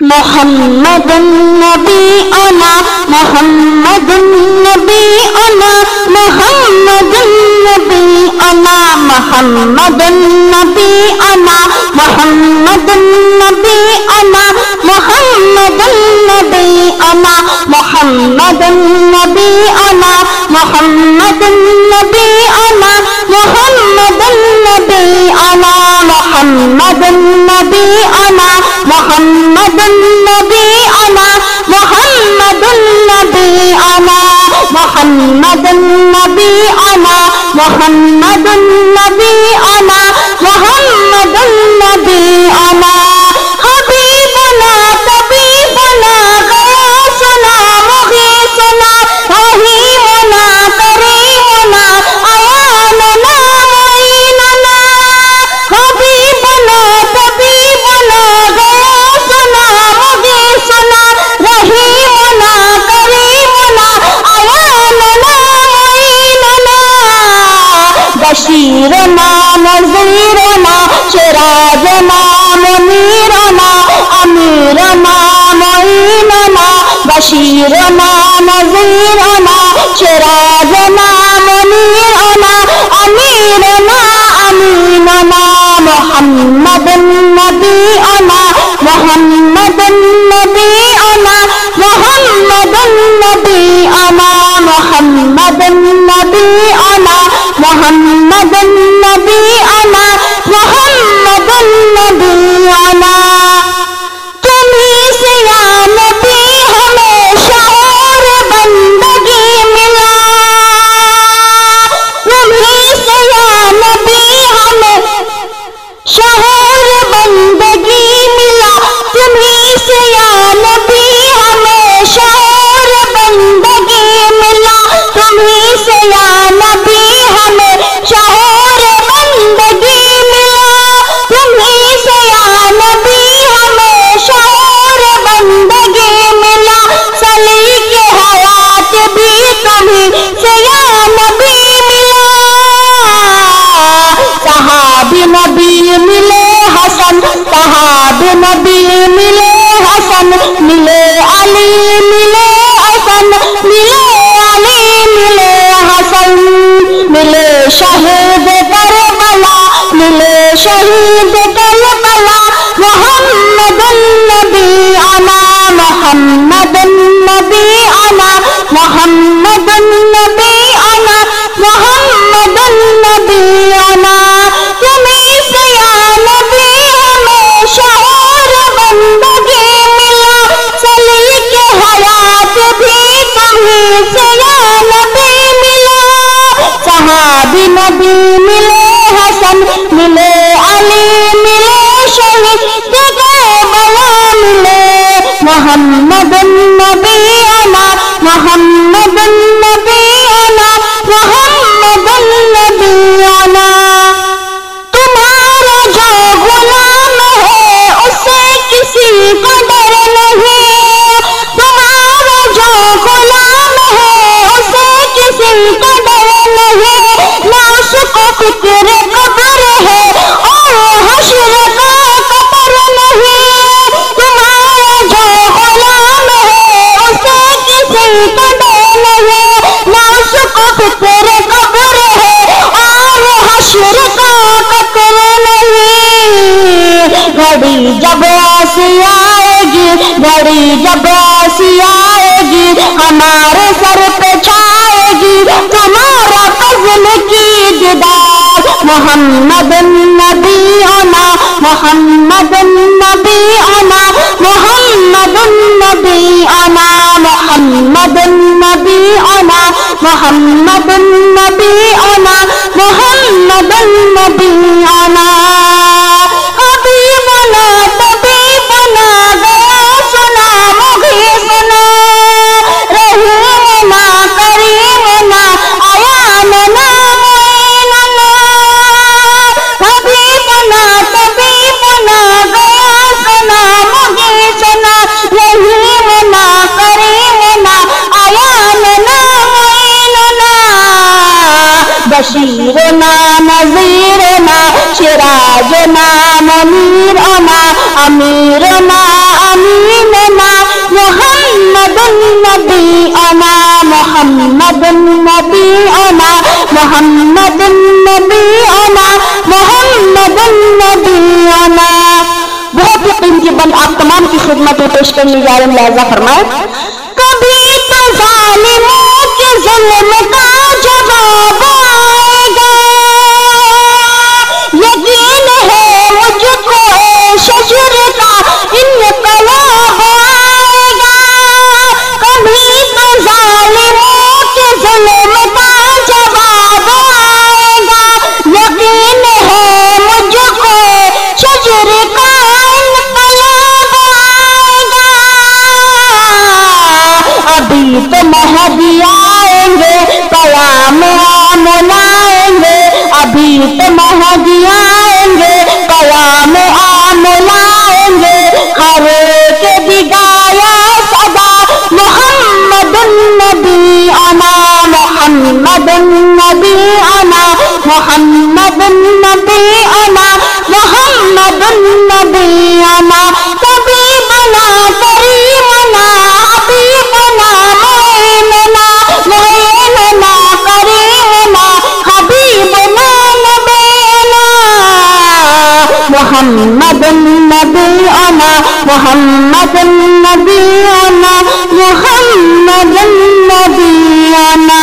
محمد نبینا محمد نبینا محمد نبینا محمد نبینا محمد نبینا محمد نبینا محمد نبینا محمد نبینا محمد نبینا محمد نبینا محمد نبینا محمد نبینا محمد نبینا محمد نبینا محمد نبینا حبیبنا طبیبنا غوثنا مغیثنا رحیمنا کریمنا عیاننا معیننا حبیبنا طبیبنا غوثنا مغیثنا رحیمنا کریمنا عیاننا معیننا بشیرنا نذیرنا سراجنا منیرنا امیرنا معیننا بشیرنا نذیرنا سراجنا منیرنا امیرنا امیننا محمد نبینا محمد نبینا محمد نبینا محمد نبینا محمد نبینا محمد نبینا تمہیں سے یا نبی ہمیں شعور بندگی ملا تمہیں سے یا نبی ہمیں شعور بندگی ملا تمہیں سے یا نبی ہمیں شعور بندگی ملا تمہیں سے یا نبی ہمیں شعور بندگی ملا تمہیں سے یا نبی ہمیں شعور بندگی ملا سلیق حیات بھی تمہیں سے یا نبی ملا صحابی نبی ملے حسن صحابی نبی ملے حسن ملے علی ملے حسن ملے علی ملے حسن ملے شہید کربلا ملے شہید کربلا محمد نبینا محمد نبینا محمد نبینا محمد نبینا تمہیں سے یا نبی ہمیں شعور بندگی ملا سلیق حیات بھی تمہیں سے یا نبی ملا صحابی نبی ملے حسن ملے علی ملے شہید کربلا ملے محمد نبینا محمد نبینا محمد نبینا تمہارا جو غلام ہے اسے کسی کو ڈر نہیں تمہارا جو غلام ہے اسے کسی کو ڈر نہیں نہ اس کو فکر قبر ہے اور حشر کا قطر نہیں تمہارا جو غلام ہے اسے کسی کو ڈر نہیں نہ اس کو فکر قبر ہے اور حشر کا قطر نہیں گھڑی جب ایسی آئے گی گھڑی جب ایسی آئے گی ہمارے سر پہ چھائے گی تمہارا فضل کی دیدار محمد نبینا محمد نبینا محمد نبینا محمد نبینا محمد نبینا محمد نبینا حبیبنا طبیبنا غوثنا مغیثنا رحیمنا کریمنا عیاننا معیننا حبیبنا طبیبنا غوثنا مغیثنا رحیمنا کریمنا عیاننا معیننا بشیرنا نذیرنا سراجنا منیرنا امیرنا امیر نبينا محمد نبينا محمد نبينا محمد نبينا. بہت ہی قیمتی بند آپ تمام کی خدمت میں پیش کرنے جا رہے ہیں، لہذا فرمائے. کبھی تو ظالموں کے ظلم کا جواب آئے گا، یقین ہے مجھ کو شجر کا انقلاب آئے گا. کبھی تو ظالموں کے ظلم کا جواب آئے گا، یقین ہے مجھ کو شجر کا انقلاب آئے گا. ابھی تو مہدی آئیں گے، قیام آمن آئیں گے. ابھی تو مہدی آئیں گے، قیام آمن آئیں گے. ہر ایک بھی گایا صدا محمد النبی انا محمد النبی انا محمد النبی انا محمد النبی انا. طبیبنا کریمنا حبیبنا معیننا معیننا کریمنا حبیبنا نبینا محمد النبی انا محمد النبی انا محمد النبی انا.